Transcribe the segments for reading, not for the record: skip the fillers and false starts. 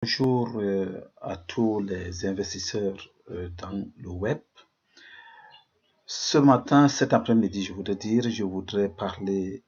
Bonjour à tous les investisseurs dans le web. Ce matin, cet après-midi, je voudrais parler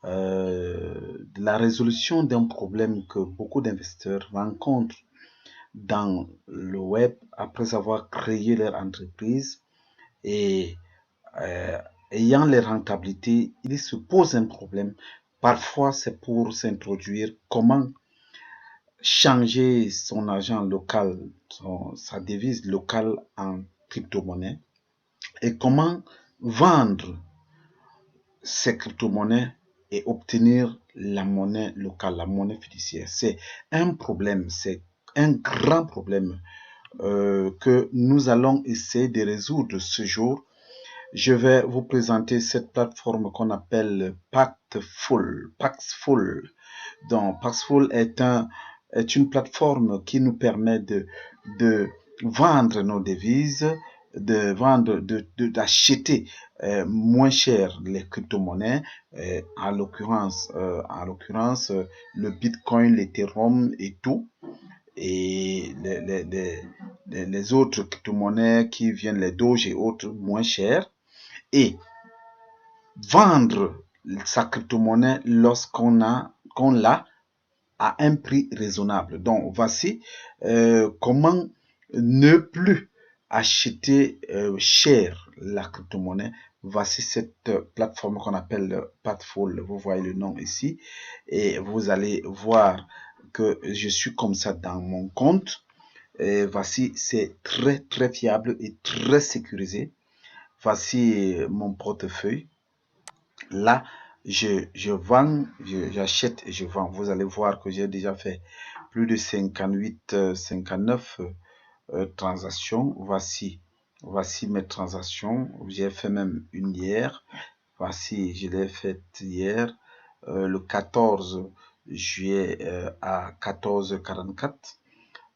de la résolution d'un problème que beaucoup d'investisseurs rencontrent dans le web après avoir créé leur entreprise et euh, ayant les rentabilités, ils se posent un problème. Parfois, c'est pour s'introduire comment changer son argent local, sa devise locale en crypto-monnaie et comment vendre ces crypto-monnaies et obtenir la monnaie locale, la monnaie fiduciaire. C'est un problème, c'est un grand problème que nous allons essayer de résoudre ce jour. Je vais vous présenter cette plateforme qu'on appelle Paxful. Paxful. Donc, Paxful est une plateforme qui nous permet de vendre nos devises, de vendre, d'acheter moins cher les crypto-monnaies, en l'occurrence, le Bitcoin, l'Ethereum et tout, et les autres crypto-monnaies qui viennent, les Doge et autres, moins chères, et vendre sa crypto-monnaie qu'on l'a à un prix raisonnable. Donc, voici comment ne plus acheter cher la crypto-monnaie. Voici cette plateforme qu'on appelle Paxful. Vous voyez le nom ici. Et vous allez voir que je suis comme ça dans mon compte. Et voici, c'est très, très fiable et très sécurisé. Voici mon portefeuille. Là, je vends, j'achète et je vends. Vous allez voir que j'ai déjà fait plus de 58, 59 transactions. Voici mes transactions. J'ai fait même une hier. Voici, je l'ai faite hier, le 14 juillet à 14h44.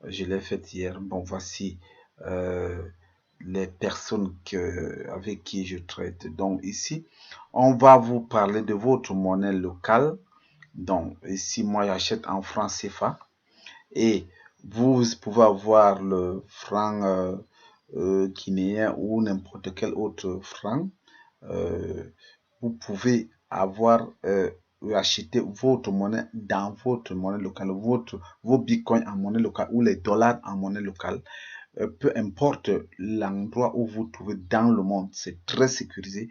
Je l'ai faite hier. Bon, voici les personnes avec qui je traite. Donc ici, on va vous parler de votre monnaie locale. Donc ici, moi, j'achète en francs CFA. Et vous pouvez avoir le franc guinéen ou n'importe quel autre franc. Vous pouvez avoir acheter votre monnaie dans votre monnaie locale, vos bitcoins en monnaie locale ou les dollars en monnaie locale. Peu importe l'endroit où vous trouvez dans le monde, c'est très sécurisé.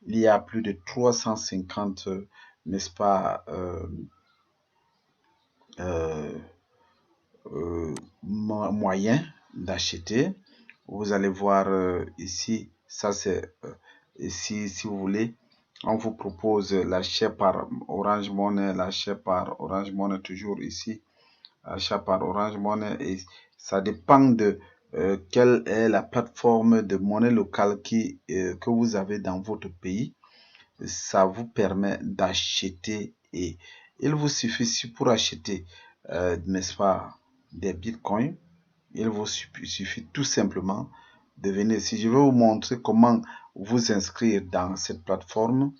Il y a plus de 350, n'est-ce pas, moyens d'acheter. Vous allez voir ici, ça c'est ici, si vous voulez, on vous propose l'achat par Orange Money, l'achat par Orange Money toujours ici, achat par Orange Money, et ça dépend de quelle est la plateforme de monnaie locale que vous avez dans votre pays. Ça vous permet d'acheter et il vous suffit pour acheter, n'est-ce pas, des bitcoins. Il vous suffit tout simplement de venir. Si je vais vous montrer comment vous inscrire dans cette plateforme,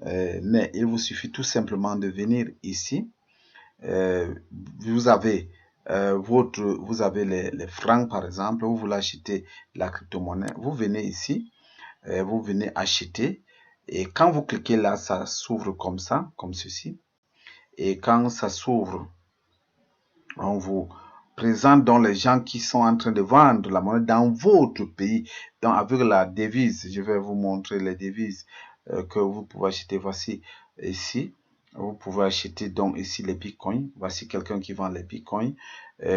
mais il vous suffit tout simplement de venir ici. Vous avez vous avez les francs par exemple, vous voulez acheter la crypto-monnaie, vous venez ici, vous venez acheter et quand vous cliquez là, ça s'ouvre comme ça, comme ceci. Et quand ça s'ouvre, on vous présente donc les gens qui sont en train de vendre la monnaie dans votre pays, donc avec la devise. Je vais vous montrer les devises que vous pouvez acheter. Voici ici. Vous pouvez acheter donc ici les bitcoins. Voici quelqu'un qui vend les bitcoins.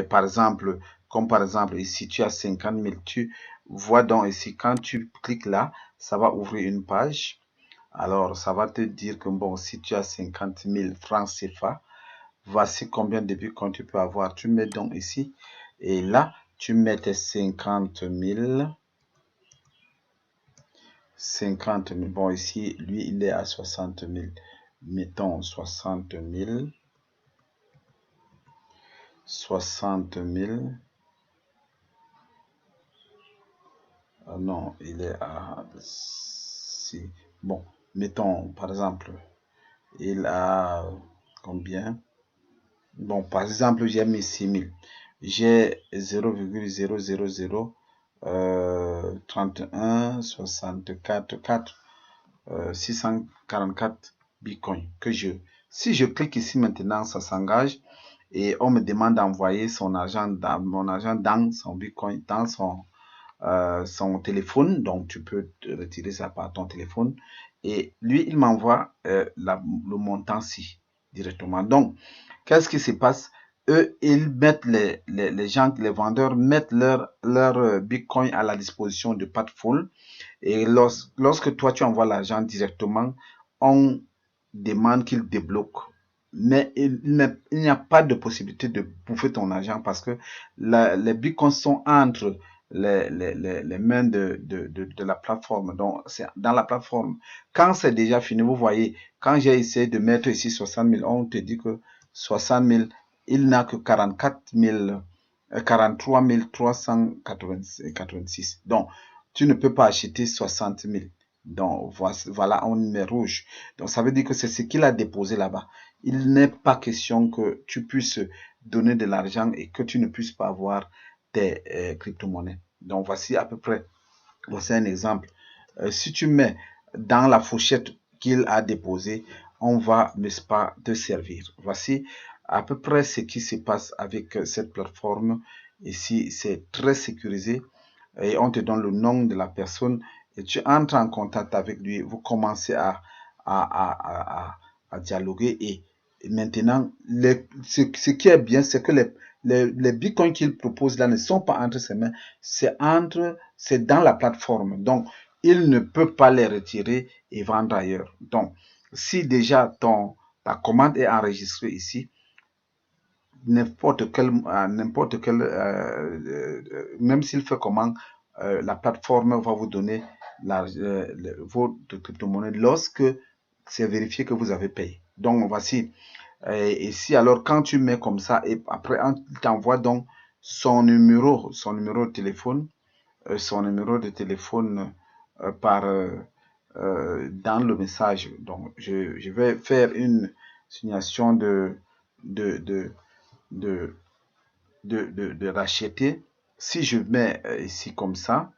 Par exemple, comme par exemple ici, tu as 50 000. Tu vois donc ici, quand tu cliques là, ça va ouvrir une page. Alors, ça va te dire que bon, si tu as 50 000 francs CFA, voici combien de bitcoins tu peux avoir. Tu mets donc ici. Et là, tu mets tes 50 000. 50 000. Bon, ici, lui, il est à 60 000. Mettons 60 000. 60 000. Non, il est à... Si. Bon, mettons, par exemple, il a combien? Bon, par exemple, j'ai mis 6 000. j'ai 0,0003164 644 bitcoins que si je clique ici maintenant, ça s'engage et on me demande d'envoyer mon argent dans son bitcoin, dans son téléphone. Donc tu peux retirer ça par ton téléphone et lui il m'envoie le montant-ci directement. Donc qu'est-ce qui se passe? Eux, ils mettent les gens, les vendeurs mettent leur bitcoin à la disposition de Padful. Et lorsque toi, tu envoies l'argent directement, on demande qu'il débloque. Mais il n'y a pas de possibilité de bouffer ton argent parce que les bitcoins sont entre les mains de la plateforme. Donc, c'est dans la plateforme. Quand c'est déjà fini, vous voyez, quand j'ai essayé de mettre ici 60 000, on te dit que 60 000, il n'a que 43 386. Donc, tu ne peux pas acheter 60 000. Donc, voilà, on met rouge. Donc, ça veut dire que c'est ce qu'il a déposé là-bas. Il n'est pas question que tu puisses donner de l'argent et que tu ne puisses pas avoir tes crypto-monnaies. Donc, voici à peu près, voici un exemple. Si tu mets dans la fourchette qu'il a déposée, on va, n'est-ce pas, te servir. Voici à peu près ce qui se passe avec cette plateforme. Ici, c'est très sécurisé et on te donne le nom de la personne et tu entres en contact avec lui, vous commencez à dialoguer et maintenant, ce qui est bien, c'est que les bitcoins qu'il propose là ne sont pas entre ses mains, c'est dans la plateforme. Donc, il ne peut pas les retirer et vendre ailleurs. Donc, si déjà ta commande est enregistrée ici, n'importe quel, même s'il fait comment, la plateforme va vous donner votre crypto-monnaie lorsque c'est vérifié que vous avez payé. Donc, voici. Ici, alors, quand tu mets comme ça, et après, il t'envoie donc son numéro de téléphone, dans le message. Donc, je vais faire une signation de, de, de, de racheter. Si je mets ici comme ça,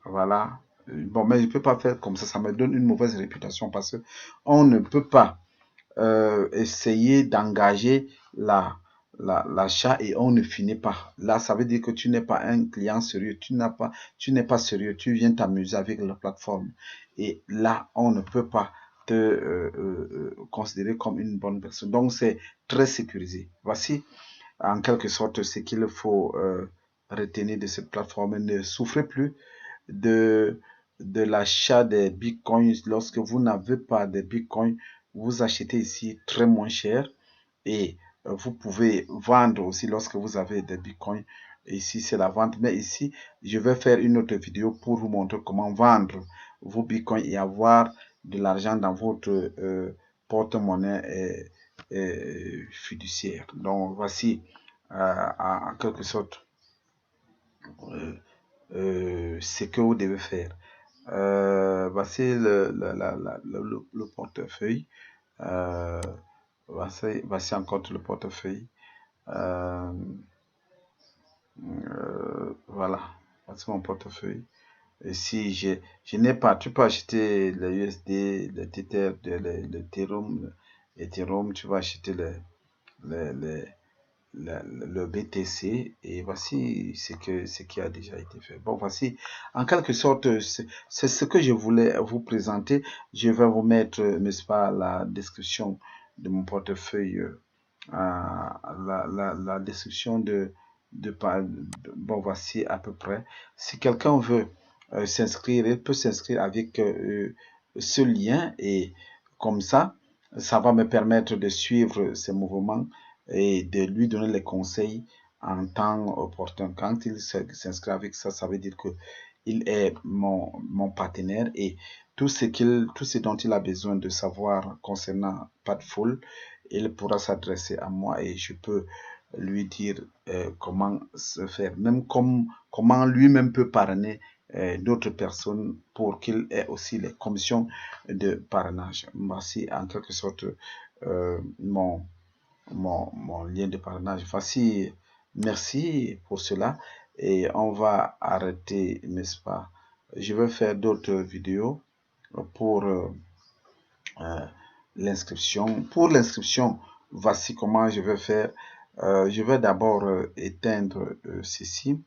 voilà. Bon, mais je ne peux pas faire comme ça me donne une mauvaise réputation parce que on ne peut pas essayer d'engager l'achat et on ne finit pas. Là, ça veut dire que tu n'es pas un client sérieux, tu n'es pas sérieux, tu viens t'amuser avec la plateforme. Et là, on ne peut pas te considérer comme une bonne personne. Donc, c'est très sécurisé. Voici en quelque sorte ce qu'il faut retenir de cette plateforme. Ne souffrez plus de, de l'achat des bitcoins. Lorsque vous n'avez pas de bitcoins, vous achetez ici très moins cher et vous pouvez vendre aussi lorsque vous avez des bitcoins. Ici, c'est la vente. Mais ici, je vais faire une autre vidéo pour vous montrer comment vendre vos bitcoins et avoir de l'argent dans votre porte-monnaie fiduciaire. Donc, voici en quelque sorte ce que vous devez faire. Voici le portefeuille. Voici encore le portefeuille. Voilà. Voici mon portefeuille. Et si je n'ai pas, tu peux acheter le USD, le Tether, l'Ethereum, tu vas acheter le BTC et voici ce qui a déjà été fait. Bon, voici en quelque sorte, c'est ce que je voulais vous présenter. Je vais vous mettre, n'est-ce pas, la description de mon portefeuille, la description bon, voici à peu près. Si quelqu'un veut s'inscrire, il peut s'inscrire avec ce lien et comme ça va me permettre de suivre ces mouvements et de lui donner les conseils en temps opportun. Quand il s'inscrit avec ça, ça veut dire que il est mon partenaire et tout ce dont il a besoin de savoir concernant Padful, il pourra s'adresser à moi et je peux lui dire comment se faire, même comment lui-même peut parrainer d'autres personnes pour qu'il ait aussi les commissions de parrainage. Voici en quelque sorte mon lien de parrainage. Voici Merci pour cela. Et on va arrêter, n'est-ce pas? Je vais faire d'autres vidéos pour l'inscription. Pour l'inscription, voici comment je vais faire. Je vais d'abord éteindre ceci.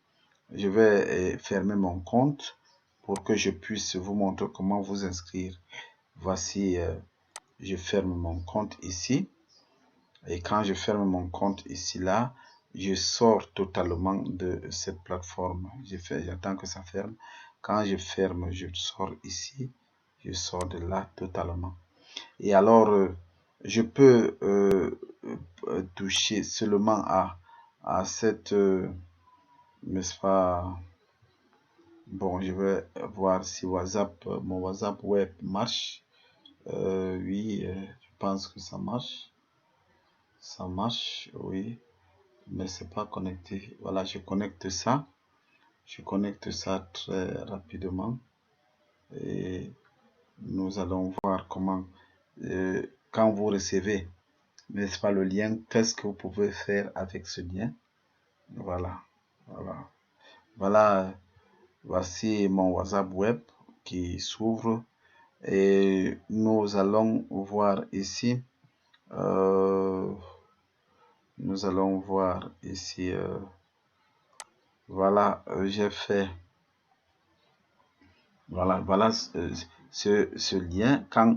Je vais fermer mon compte pour que je puisse vous montrer comment vous inscrire. Voici, je ferme mon compte ici. Et quand je ferme mon compte ici, là, je sors totalement de cette plateforme. J'attends que ça ferme. Quand je ferme, je sors ici. Je sors de là totalement. Et alors, je peux toucher seulement à cette, n'est-ce pas? Bon, je vais voir si WhatsApp, mon WhatsApp web marche. Oui, je pense que ça marche. Ça marche, oui, mais c'est pas connecté. Voilà, je connecte ça. Je connecte ça très rapidement. Et nous allons voir comment, quand vous recevez, n'est-ce pas, le lien, qu'est-ce que vous pouvez faire avec ce lien. Voilà, voilà. Voilà, voici mon WhatsApp web qui s'ouvre. Et nous allons voir ici, nous allons voir ici, voilà, j'ai fait, voilà ce lien. Quand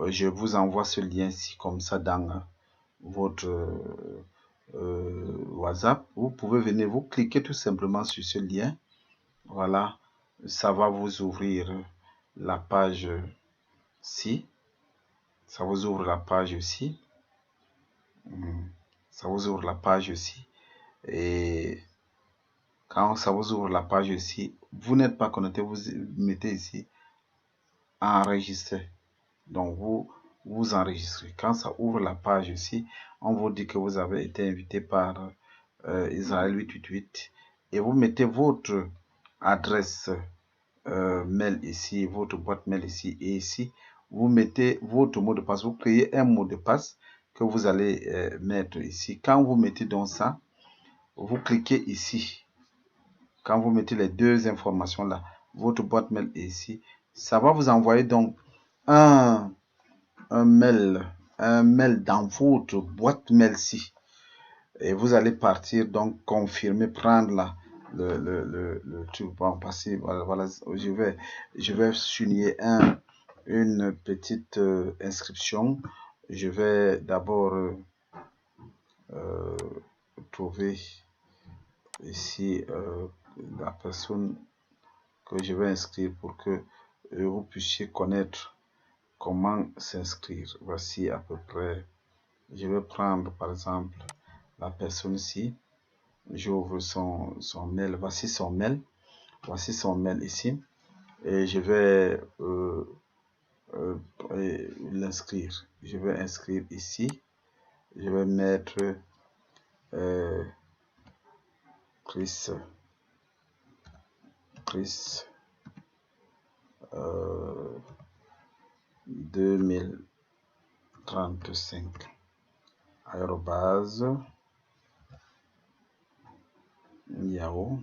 je vous envoie ce lien-ci comme ça dans votre WhatsApp, vous pouvez venir, vous cliquez tout simplement sur ce lien. Voilà, ça va vous ouvrir la page-ci. Ça vous ouvre la page ici. Ça vous ouvre la page ici. Et quand ça vous ouvre la page ici, vous n'êtes pas connecté, vous mettez ici enregistrer. Donc vous enregistrez. Quand ça ouvre la page ici, on vous dit que vous avez été invité par Israël 888 et vous mettez votre adresse mail ici, votre boîte mail ici, et ici vous mettez votre mot de passe. Vous créez un mot de passe que vous allez mettre ici. Quand vous mettez donc ça, vous cliquez ici. Quand vous mettez les deux informations là, votre boîte mail est ici, ça va vous envoyer donc un mail dans votre boîte mail-ci. Et vous allez partir donc confirmer, prendre là le truc. Bon, passer, voilà, je vais signer une petite inscription. Je vais d'abord trouver ici la personne que je vais inscrire pour que vous puissiez connaître comment s'inscrire. Voici à peu près, je vais prendre par exemple la personne ici, j'ouvre son mail, voici son mail ici, et je vais l'inscrire. Je vais inscrire ici, je vais mettre Chris 2035 yahoo.com.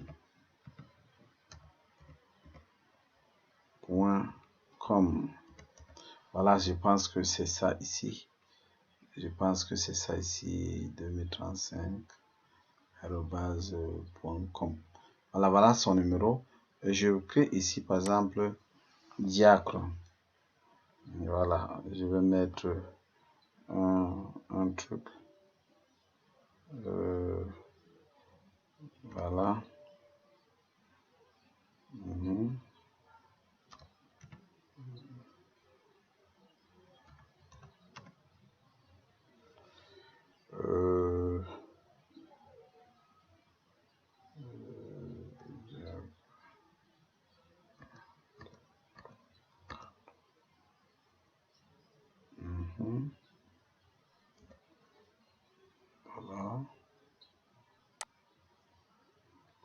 Voilà, je pense que c'est ça ici. Je pense que c'est ça ici, 2035@.com. Voilà son numéro. Et je crée ici par exemple diacre. Voilà, je vais mettre un truc. Voilà.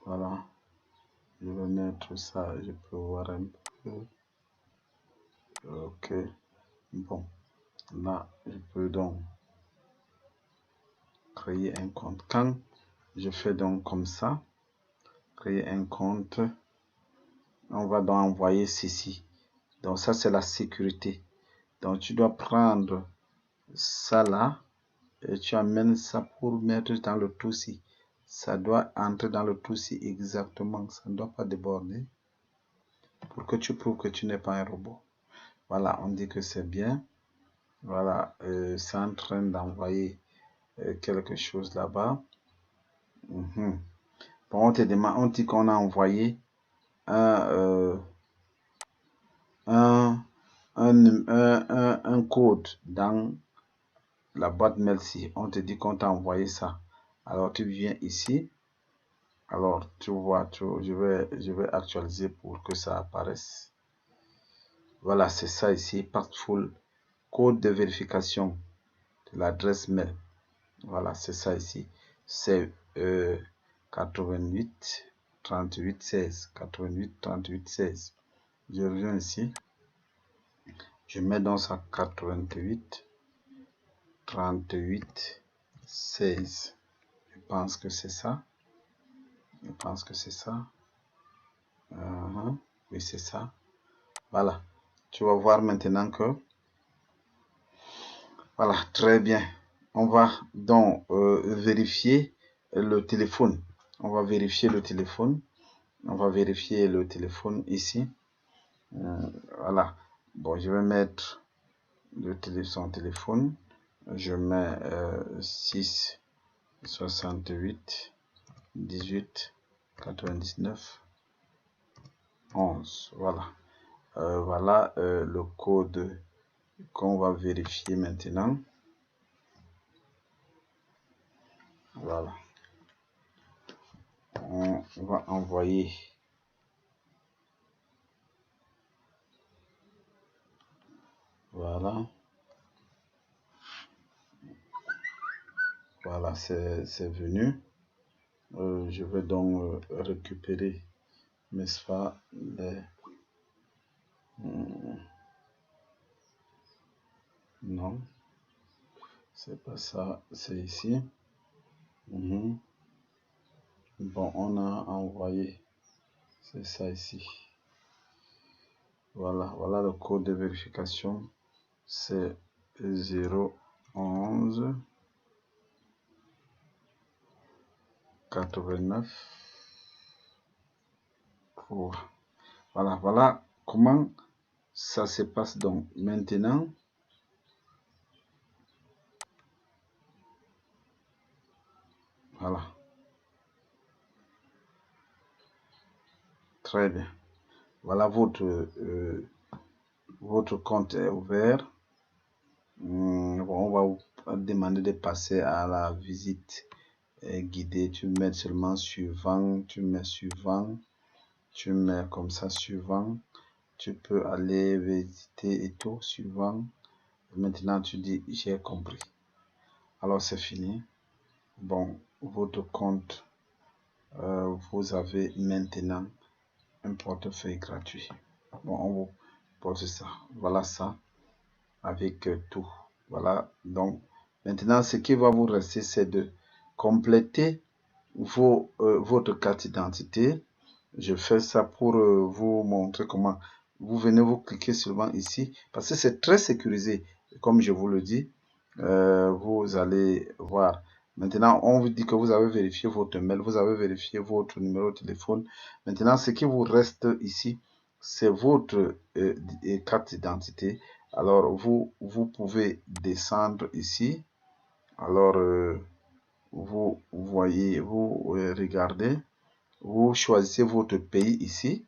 Voilà. Je vais mettre ça, je peux voir un peu. Ok. Bon. Là, je peux donc créer un compte. Quand je fais donc comme ça, créer un compte. On va donc envoyer ceci. Donc ça c'est la sécurité. Donc tu dois prendre ça là et tu amènes ça pour mettre dans le Troussi. Ça doit entrer dans le Troussi exactement. Ça ne doit pas déborder. Pour que tu prouves que tu n'es pas un robot. Voilà, on dit que c'est bien. Voilà, c'est en train d'envoyer quelque chose là-bas. Bon, on te demande, on dit qu'on a envoyé un code dans la boîte mail. Si on te dit qu'on t'a envoyé ça, alors tu viens ici. Alors tu vois, je vais actualiser pour que ça apparaisse. Voilà, c'est ça ici, Partful, code de vérification de l'adresse mail. Voilà, c'est ça ici. C'est 88 38 16. 88 38 16. Je reviens ici. Je mets donc ça 88 38 16. Je pense que c'est ça. Je pense que c'est ça. Oui, c'est ça. Voilà. Tu vas voir maintenant que... Voilà, très bien. On va donc vérifier le téléphone. On va vérifier le téléphone. On va vérifier le téléphone ici. Voilà. Bon, je vais mettre son téléphone. Je mets 6 68 18 99 11. Voilà. Voilà le code qu'on va vérifier maintenant. Voilà. On va envoyer. Voilà. Voilà, c'est venu. Je vais donc récupérer, n'est-ce pas, les... Non, c'est pas ça, c'est ici. Bon, on a envoyé, c'est ça ici. Voilà, voilà le code de vérification. C'est 011 89 3. Voilà, voilà comment ça se passe donc maintenant. Voilà. Très bien. Voilà, votre compte est ouvert. Bon, on va vous demander de passer à la visite guidée. Tu mets seulement suivant, tu mets suivant, tu mets comme ça suivant. Tu peux aller visiter et tout suivant. Maintenant, tu dis j'ai compris. Alors, c'est fini. Bon, votre compte, vous avez maintenant un portefeuille gratuit. Bon, on vous pose ça. Voilà ça avec tout. Voilà. Donc, maintenant, ce qui va vous rester, c'est de compléter votre carte d'identité. Je fais ça pour vous montrer comment. Vous venez, vous cliquez seulement ici parce que c'est très sécurisé. Comme je vous le dis, vous allez voir. Maintenant, on vous dit que vous avez vérifié votre mail, vous avez vérifié votre numéro de téléphone. Maintenant, ce qui vous reste ici, c'est votre carte d'identité. Alors, vous pouvez descendre ici. Alors, vous voyez, vous regardez. Vous choisissez votre pays ici.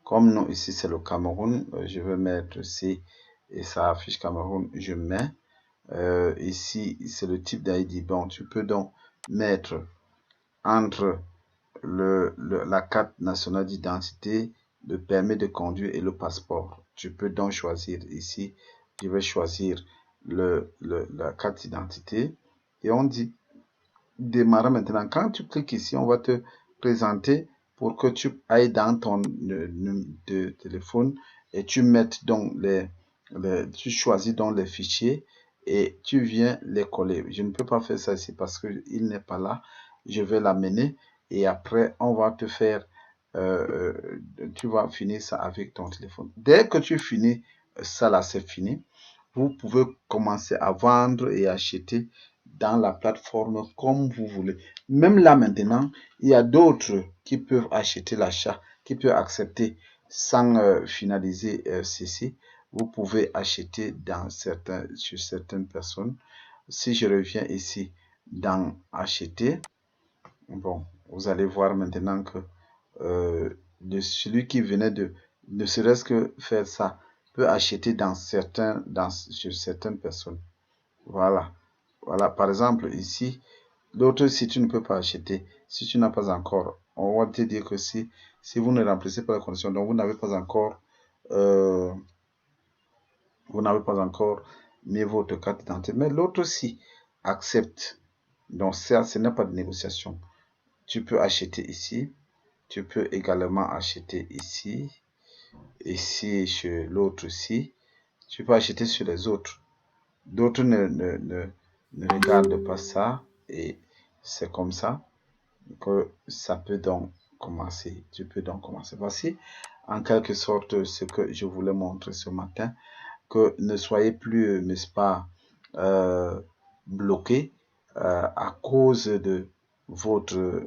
Comme nous, ici, c'est le Cameroun. Je vais mettre C et ça affiche Cameroun. Je mets. Ici, c'est le type d'ID. Bon, tu peux donc mettre entre la carte nationale d'identité, le permis de conduire et le passeport. Tu peux donc choisir ici. Je vais choisir la carte d'identité. Et on dit démarrer maintenant. Quand tu cliques ici, on va te présenter pour que tu ailles dans ton téléphone et tu mettes donc tu choisis donc les fichiers et tu viens les coller. Je ne peux pas faire ça ici parce qu'il n'est pas là. Je vais l'amener et après on va te faire, tu vas finir ça avec ton téléphone. Dès que tu finis ça là, c'est fini. Vous pouvez commencer à vendre et acheter dans la plateforme comme vous voulez. Même là maintenant, il y a d'autres qui peuvent acheter l'achat, qui peuvent accepter sans finaliser ceci. Vous pouvez acheter sur certaines personnes. Si je reviens ici dans acheter, bon, vous allez voir maintenant que celui qui venait de ne serait-ce que faire ça peut acheter sur certaines personnes. Voilà. Voilà. Par exemple, ici, l'autre, si tu ne peux pas acheter, si tu n'as pas encore, on va te dire que si vous ne remplissez pas la condition, donc vous n'avez pas encore mis votre carte d'identité. Mais l'autre, si accepte. Donc, ça, ce n'est pas de négociation. Tu peux acheter ici. Tu peux également acheter ici. Ici, chez l'autre ici. Tu peux acheter sur les autres. D'autres ne regardent pas ça. Et c'est comme ça que ça peut donc commencer. Tu peux donc commencer. Voici en quelque sorte ce que je voulais montrer ce matin. Que ne soyez plus, n'est-ce pas, bloqué à cause de votre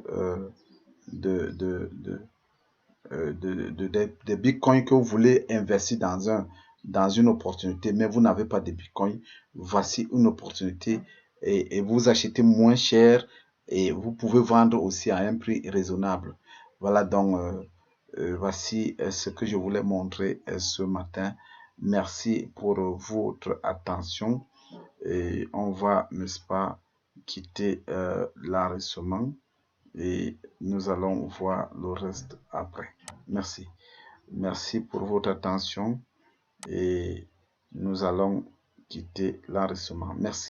des bitcoins que vous voulez investir dans une opportunité, mais vous n'avez pas de bitcoin. Voici une opportunité et vous achetez moins cher et vous pouvez vendre aussi à un prix raisonnable. Voilà donc, voici ce que je voulais montrer ce matin. Merci pour votre attention et on va, n'est-ce pas, quitter l'enregistrement et nous allons voir le reste après. Merci. Merci pour votre attention et nous allons quitter l'enregistrement. Merci.